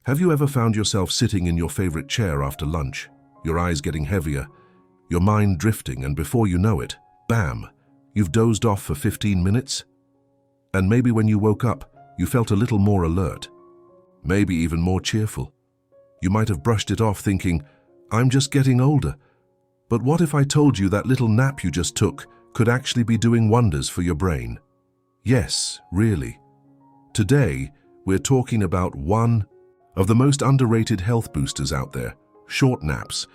Have you ever found yourself sitting in your favorite chair after lunch, your eyes getting heavier, your mind drifting, and before you know it, bam, you've dozed off for 15 minutes? And maybe when you woke up, you felt a little more alert, maybe even more cheerful. You might have brushed it off thinking, I'm just getting older. But what if I told you that little nap you just took could actually be doing wonders for your brain? Yes, really. Today, we're talking about one of the most underrated health boosters out there, short naps.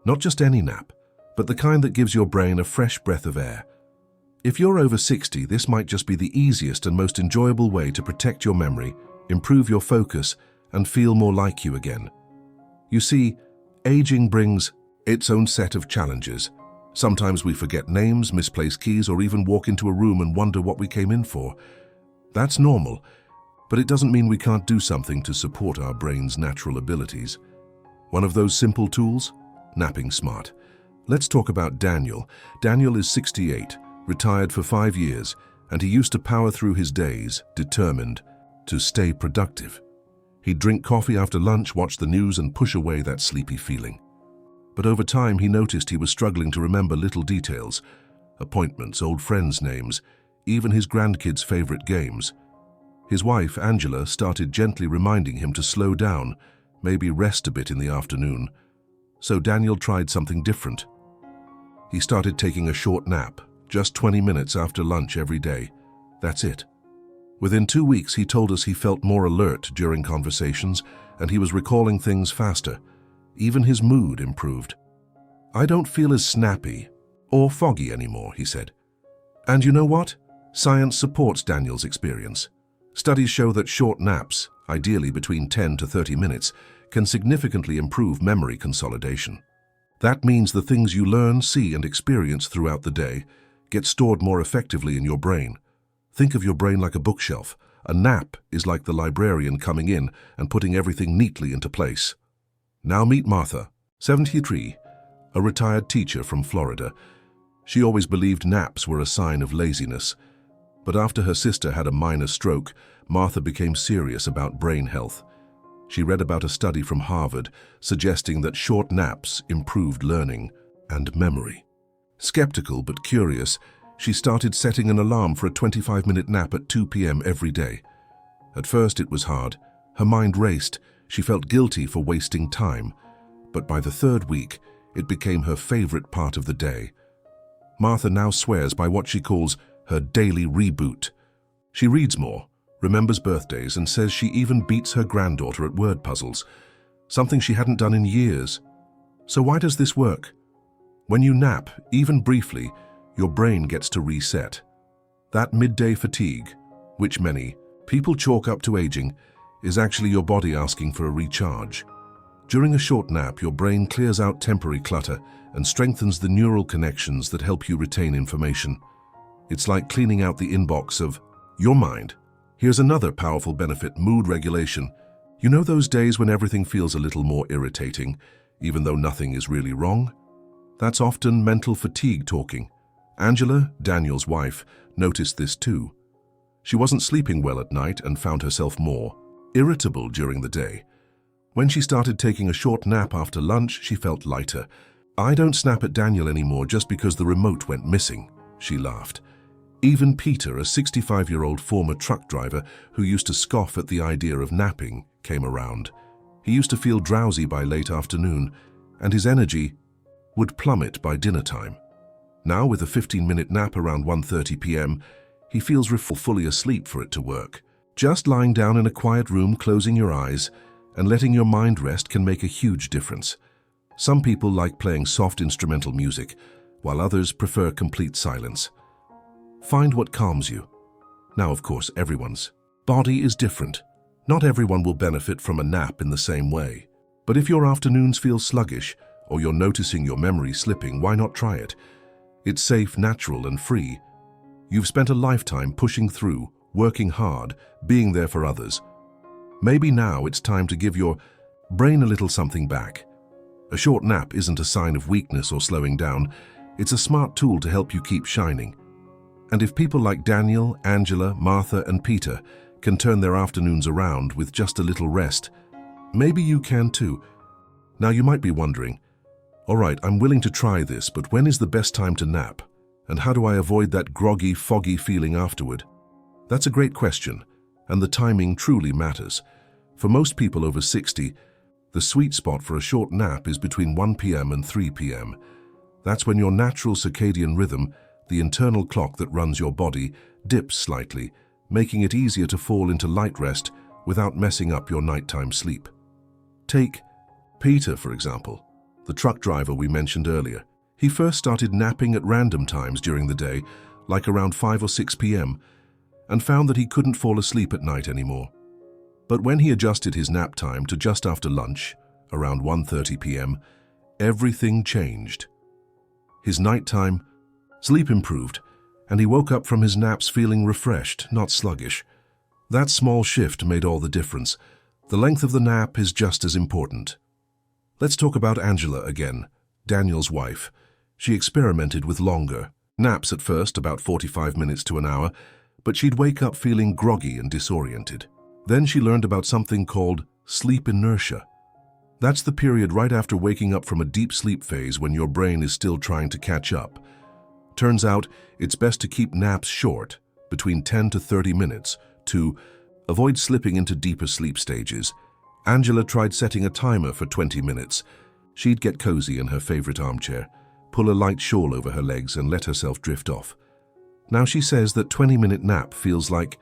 Not just any nap, but the kind that gives your brain a fresh breath of air. If you're over 60, this might just be the easiest and most enjoyable way to protect your memory, improve your focus, and feel more like you again. You see, aging brings its own set of challenges. Sometimes we forget names, misplace keys, or even walk into a room and wonder what we came in for. That's normal, but it doesn't mean we can't do something to support our brain's natural abilities. One of those simple tools? Napping smart. Let's talk about Daniel. Daniel is 68, retired for 5 years, and he used to power through his days, determined to stay productive. He'd drink coffee after lunch, watch the news, and push away that sleepy feeling. But over time, he noticed he was struggling to remember little details, appointments, old friends' names, even his grandkids' favorite games. His wife, Angela, started gently reminding him to slow down, maybe rest a bit in the afternoon. So Daniel tried something different. He started taking a short nap, just 20 minutes after lunch every day. That's it. Within 2 weeks, he told us he felt more alert during conversations, and he was recalling things faster. Even his mood improved. I don't feel as snappy or foggy anymore, he said. And you know what? Science supports Daniel's experience. Studies show that short naps, ideally between 10 to 30 minutes, can significantly improve memory consolidation. That means the things you learn, see, and experience throughout the day get stored more effectively in your brain. Think of your brain like a bookshelf. A nap is like the librarian coming in and putting everything neatly into place. Now meet Martha, 73, a retired teacher from Florida. She always believed naps were a sign of laziness. But after her sister had a minor stroke, Martha became serious about brain health. She read about a study from Harvard suggesting that short naps improved learning and memory. Skeptical but curious, she started setting an alarm for a 25-minute nap at 2 p.m. every day. At first it was hard. Her mind raced. She felt guilty for wasting time. But by the 3rd week, it became her favorite part of the day. Martha now swears by what she calls her daily reboot. She reads more, remembers birthdays, and says she even beats her granddaughter at word puzzles, something she hadn't done in years. So why does this work? When you nap, even briefly, your brain gets to reset. That midday fatigue, which many people chalk up to aging, is actually your body asking for a recharge. During a short nap, your brain clears out temporary clutter and strengthens the neural connections that help you retain information. It's like cleaning out the inbox of your mind. Here's another powerful benefit: mood regulation. You know those days when everything feels a little more irritating, even though nothing is really wrong? That's often mental fatigue talking. Angela, Daniel's wife, noticed this too. She wasn't sleeping well at night and found herself more irritable during the day. When she started taking a short nap after lunch, she felt lighter. I don't snap at Daniel anymore just because the remote went missing, she laughed. Even Peter, a 65-year-old former truck driver who used to scoff at the idea of napping, came around. He used to feel drowsy by late afternoon, and his energy would plummet by dinner time. Now, with a 15-minute nap around 1:30 p.m., he feels fully asleep for it to work. Just lying down in a quiet room, closing your eyes, and letting your mind rest can make a huge difference. Some people like playing soft instrumental music, while others prefer complete silence. Find what calms you. Now, of course, everyone's body is different. Not everyone will benefit from a nap in the same way. But if your afternoons feel sluggish, or you're noticing your memory slipping, why not try it? It's safe, natural, and free. You've spent a lifetime pushing through, working hard, being there for others. Maybe now it's time to give your brain a little something back. A short nap isn't a sign of weakness or slowing down. It's a smart tool to help you keep shining. And if people like Daniel, Angela, Martha, and Peter can turn their afternoons around with just a little rest, Maybe you can too. Now you might be wondering, all right, I'm willing to try this, but when is the best time to nap? And how do I avoid that groggy, foggy feeling afterward? That's a great question, and the timing truly matters. For most people over 60, the sweet spot for a short nap is between 1 p.m. and 3 p.m. That's when your natural circadian rhythm, the internal clock that runs your body, dips slightly, making it easier to fall into light rest without messing up your nighttime sleep. Take Peter, for example, the truck driver we mentioned earlier. He first started napping at random times during the day, like around 5 or 6 p.m., and found that he couldn't fall asleep at night anymore. But when he adjusted his nap time to just after lunch, around 1:30 p.m., everything changed. His nighttime sleep improved, and he woke up from his naps feeling refreshed, not sluggish. That small shift made all the difference. The length of the nap is just as important. Let's talk about Angela again, Daniel's wife. She experimented with longer naps at first, about 45 minutes to an hour, but she'd wake up feeling groggy and disoriented. Then she learned about something called sleep inertia. That's the period right after waking up from a deep sleep phase when your brain is still trying to catch up. Turns out it's best to keep naps short, between 10 to 30 minutes, to avoid slipping into deeper sleep stages. Angela tried setting a timer for 20 minutes. She'd get cozy in her favorite armchair, pull a light shawl over her legs and let herself drift off. Now she says that 20-minute nap feels like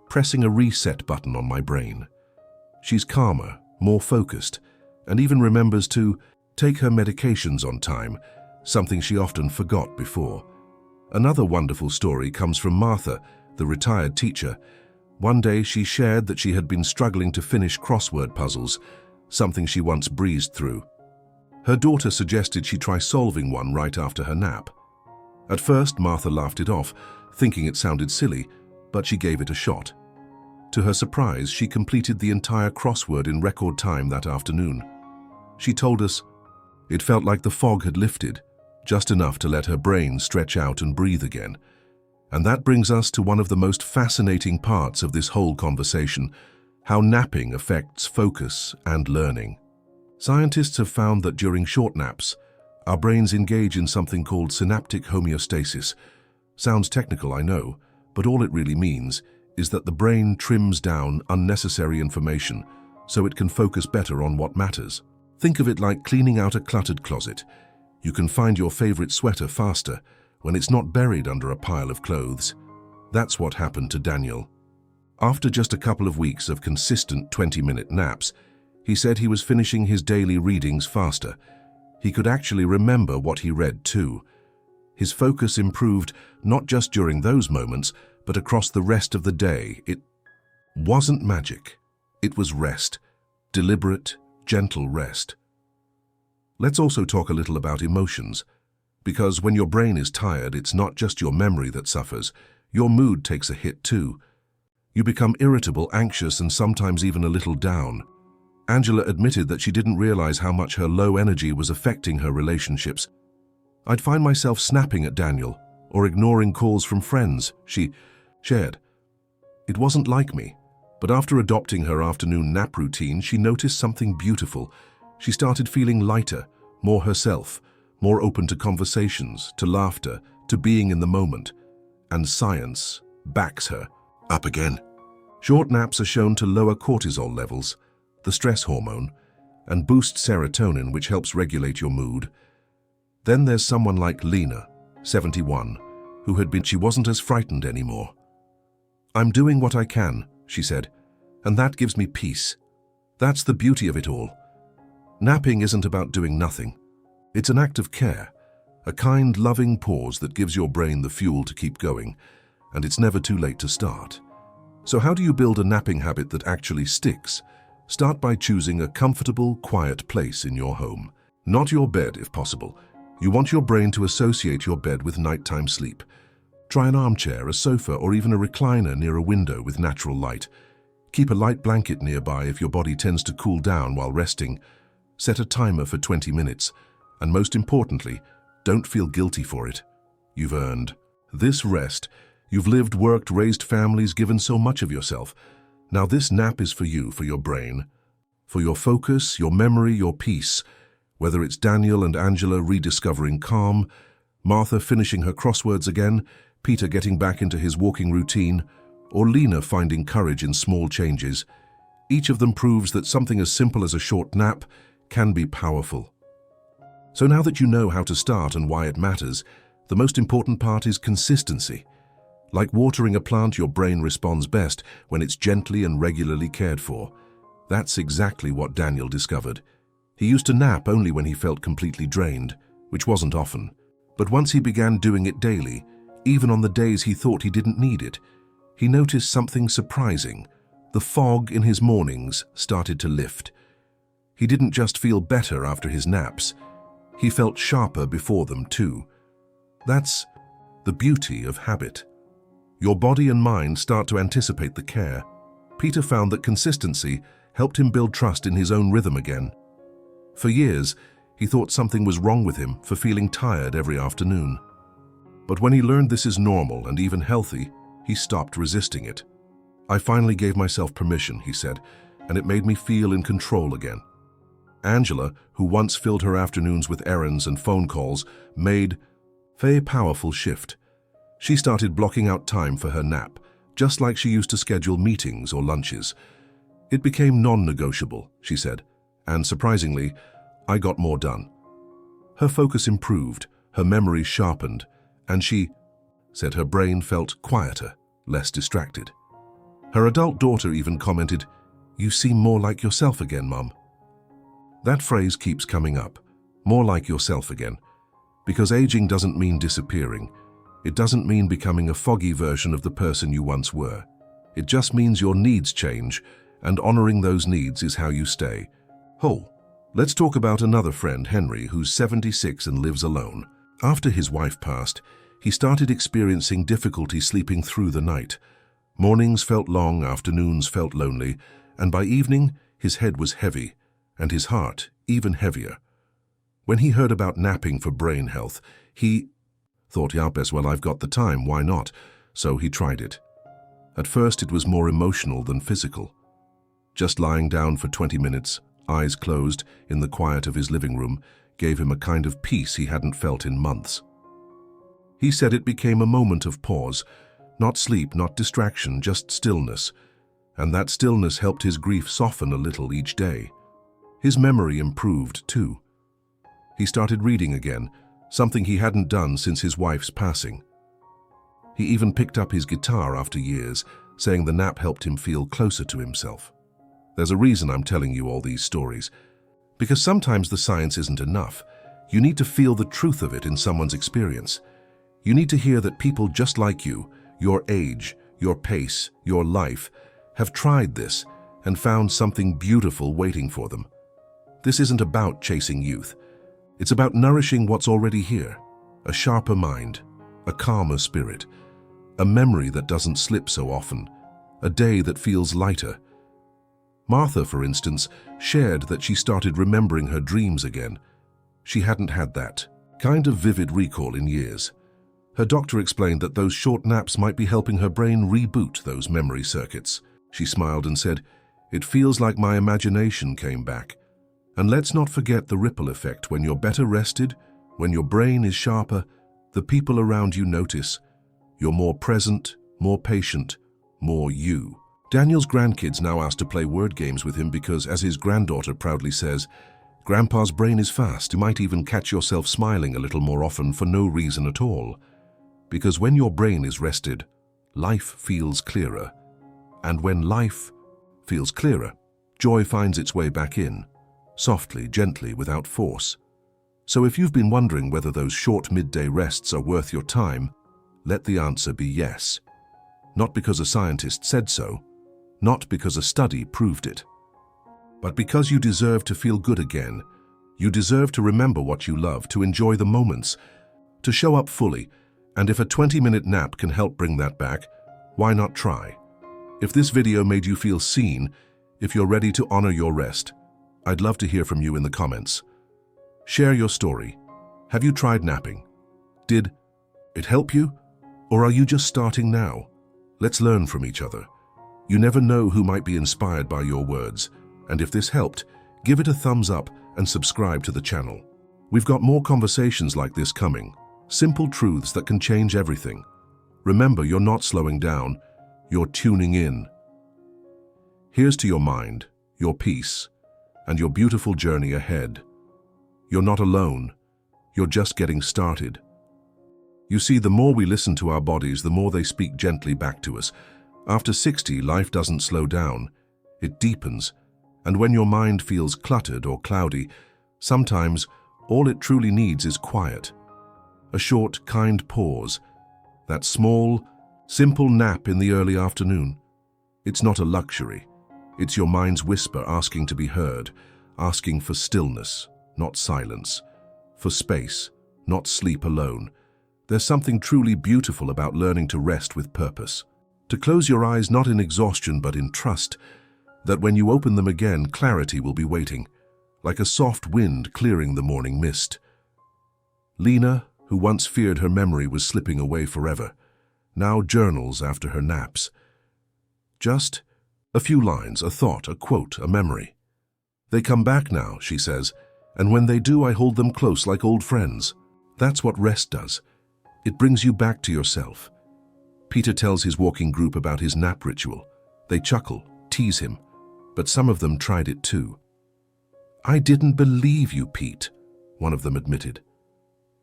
pressing a reset button on my brain. She's calmer, more focused, and even remembers to take her medications on time, something she often forgot before. Another wonderful story comes from Martha, the retired teacher. One day she shared that she had been struggling to finish crossword puzzles, something she once breezed through. Her daughter suggested she try solving one right after her nap. At first, Martha laughed it off, thinking it sounded silly, but she gave it a shot. To her surprise, she completed the entire crossword in record time that afternoon. She told us, "It felt like the fog had lifted, just enough to let her brain stretch out and breathe again." And that brings us to one of the most fascinating parts of this whole conversation, how napping affects focus and learning. Scientists have found that during short naps, our brains engage in something called synaptic homeostasis. Sounds technical, I know, but all it really means is that the brain trims down unnecessary information so it can focus better on what matters. Think of it like cleaning out a cluttered closet. You can find your favorite sweater faster when it's not buried under a pile of clothes. That's what happened to Daniel. After just a couple of weeks of consistent 20-minute naps, he said he was finishing his daily readings faster. He could actually remember what he read too. His focus improved not just during those moments, but across the rest of the day. It wasn't magic. It was rest. Deliberate, gentle rest. Let's also talk a little about emotions. Because when your brain is tired, it's not just your memory that suffers. Your mood takes a hit too. You become irritable, anxious, and sometimes even a little down. Angela admitted that she didn't realize how much her low energy was affecting her relationships. "I'd find myself snapping at Daniel or ignoring calls from friends," she shared. "It wasn't like me, but after adopting her afternoon nap routine, she noticed something beautiful. She started feeling lighter, more herself, more open to conversations, to laughter, to being in the moment. And science backs her up again. Short naps are shown to lower cortisol levels, the stress hormone, and boost serotonin, which helps regulate your mood. Then there's someone like Lena, 71, she wasn't as frightened anymore. "I'm doing what I can," she said, "and that gives me peace." That's the beauty of it all. Napping isn't about doing nothing. It's an act of care, a kind, loving pause that gives your brain the fuel to keep going, and it's never too late to start. So how do you build a napping habit that actually sticks? Start by choosing a comfortable, quiet place in your home. Not your bed, if possible. You want your brain to associate your bed with nighttime sleep. Try an armchair, a sofa, or even a recliner near a window with natural light. Keep a light blanket nearby if your body tends to cool down while resting. Set a timer for 20 minutes. And most importantly, don't feel guilty for it. You've earned this rest. You've lived, worked, raised families, given so much of yourself. Now this nap is for you, for your brain, for your focus, your memory, your peace, whether it's Daniel and Angela rediscovering calm, Martha finishing her crosswords again, Peter getting back into his walking routine, or Lena finding courage in small changes. Each of them proves that something as simple as a short nap can be powerful. So now that you know how to start and why it matters, the most important part is consistency. Like watering a plant, your brain responds best when it's gently and regularly cared for. That's exactly what Daniel discovered. He used to nap only when he felt completely drained, which wasn't often. But once he began doing it daily, even on the days he thought he didn't need it, he noticed something surprising. The fog in his mornings started to lift. He didn't just feel better after his naps, he felt sharper before them too. That's the beauty of habit. Your body and mind start to anticipate the care. Peter found that consistency helped him build trust in his own rhythm again. For years, he thought something was wrong with him for feeling tired every afternoon. But when he learned this is normal and even healthy, he stopped resisting it. I finally gave myself permission, he said, and it made me feel in control again. Angela, who once filled her afternoons with errands and phone calls, made a powerful shift. She started blocking out time for her nap, just like she used to schedule meetings or lunches. It became non-negotiable, she said, and surprisingly, I got more done. Her focus improved, her memory sharpened, and she said her brain felt quieter, less distracted. Her adult daughter even commented, "You seem more like yourself again, Mum." That phrase keeps coming up, more like yourself again, because aging doesn't mean disappearing. It doesn't mean becoming a foggy version of the person you once were. It just means your needs change, and honoring those needs is how you stay whole. Let's talk about another friend, Henry, who's 76 and lives alone. After his wife passed, he started experiencing difficulty sleeping through the night. Mornings felt long, afternoons felt lonely, and by evening, his head was heavy, and his heart even heavier. When he heard about napping for brain health, he thought, "Yes, well, I've got the time, why not?" So he tried it. At first, it was more emotional than physical. Just lying down for 20 minutes, eyes closed, in the quiet of his living room, gave him a kind of peace he hadn't felt in months. He said it became a moment of pause, not sleep, not distraction, just stillness, and that stillness helped his grief soften a little each day. His memory improved, too. He started reading again, something he hadn't done since his wife's passing. He even picked up his guitar after years, saying the nap helped him feel closer to himself. There's a reason I'm telling you all these stories, because sometimes the science isn't enough. You need to feel the truth of it in someone's experience. You need to hear that people just like you, your age, your pace, your life, have tried this and found something beautiful waiting for them. This isn't about chasing youth. It's about nourishing what's already here, a sharper mind, a calmer spirit, a memory that doesn't slip so often, a day that feels lighter. Martha, for instance, shared that she started remembering her dreams again. She hadn't had that kind of vivid recall in years. Her doctor explained that those short naps might be helping her brain reboot those memory circuits. She smiled and said, "It feels like my imagination came back." And let's not forget the ripple effect. When you're better rested, when your brain is sharper, the people around you notice. You're more present, more patient, more you. Daniel's grandkids now ask to play word games with him because, as his granddaughter proudly says, "Grandpa's brain is fast. You might even catch yourself smiling a little more often for no reason at all." Because when your brain is rested, life feels clearer. And when life feels clearer, joy finds its way back in. Softly, gently, without force. So if you've been wondering whether those short midday rests are worth your time, let the answer be yes. Not because a scientist said so, not because a study proved it, but because you deserve to feel good again. You deserve to remember what you love, to enjoy the moments, to show up fully, and if a 20-minute nap can help bring that back, why not try? If this video made you feel seen, if you're ready to honor your rest, I'd love to hear from you in the comments. Share your story. Have you tried napping? Did it help you? Or are you just starting now? Let's learn from each other. You never know who might be inspired by your words, And if this helped, give it a thumbs up and subscribe to the channel. We've got more conversations like this coming. Simple truths that can change everything. Remember, you're not slowing down, you're tuning in. Here's to your mind, your peace, and your beautiful journey ahead. You're not alone, you're just getting started. You see, the more we listen to our bodies, the more they speak gently back to us. After 60, life doesn't slow down, it deepens. And when your mind feels cluttered or cloudy, sometimes all it truly needs is quiet. A short, kind pause. That small, simple nap in the early afternoon. It's not a luxury. It's your mind's whisper asking to be heard, asking for stillness, not silence, for space, not sleep alone. There's something truly beautiful about learning to rest with purpose. To close your eyes not in exhaustion but in trust, that when you open them again, clarity will be waiting, like a soft wind clearing the morning mist. Lena, who once feared her memory was slipping away forever, now journals after her naps. Just a few lines, a thought, a quote, a memory. They come back now, she says, and when they do, I hold them close like old friends. That's what rest does. It brings you back to yourself. Peter tells his walking group about his nap ritual. They chuckle, tease him, but some of them tried it too. I didn't believe you, Pete, one of them admitted.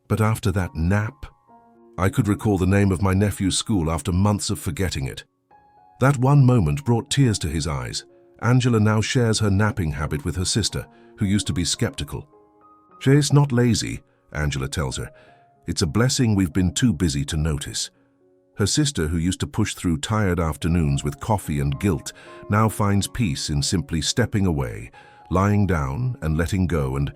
But after that nap, I could recall the name of my nephew's school after months of forgetting it. That one moment brought tears to his eyes. Angela now shares her napping habit with her sister, who used to be skeptical. She's not lazy, Angela tells her. It's a blessing we've been too busy to notice. Her sister, who used to push through tired afternoons with coffee and guilt, now finds peace in simply stepping away, lying down and letting go, and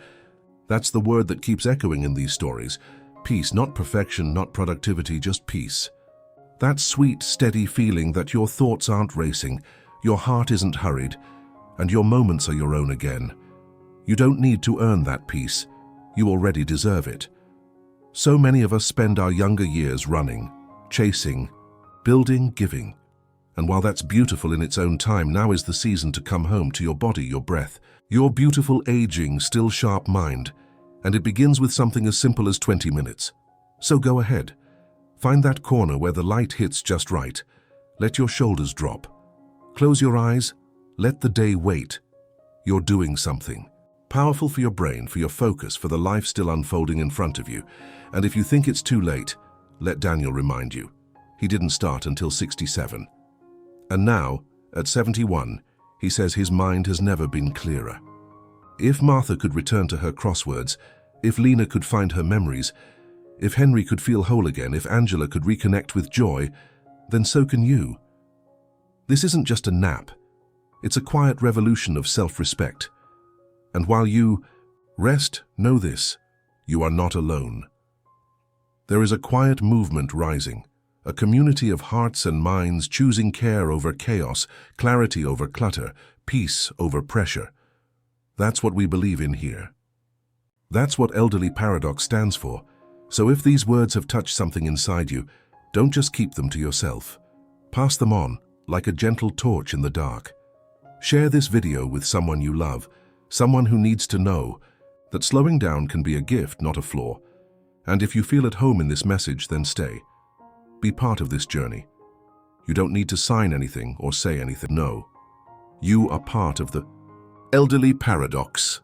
that's the word that keeps echoing in these stories. Peace, not perfection, not productivity, just peace. That sweet, steady feeling that your thoughts aren't racing, your heart isn't hurried, and your moments are your own again. You don't need to earn that peace. You already deserve it. So many of us spend our younger years running, chasing, building, giving. And while that's beautiful in its own time, now is the season to come home to your body, your breath, your beautiful aging, still sharp mind. And it begins with something as simple as 20 minutes. So go ahead. Find that corner where the light hits just right. Let your shoulders drop. Close your eyes. Let the day wait. You're doing something. Powerful for your brain, for your focus, for the life still unfolding in front of you. And if you think it's too late, let Daniel remind you. He didn't start until 67. And now, at 71, he says his mind has never been clearer. If Martha could return to her crosswords, if Lena could find her memories, if Henry could feel whole again, if Angela could reconnect with joy, then so can you. This isn't just a nap. It's a quiet revolution of self-respect. And while you rest, know this, you are not alone. There is a quiet movement rising, a community of hearts and minds choosing care over chaos, clarity over clutter, peace over pressure. That's what we believe in here. That's what Elderly Paradox stands for. So if these words have touched something inside you, don't just keep them to yourself. Pass them on, like a gentle torch in the dark. Share this video with someone you love, someone who needs to know that slowing down can be a gift, not a flaw. And if you feel at home in this message, then stay. Be part of this journey. You don't need to sign anything or say anything. No. You are part of the Elderly Paradox.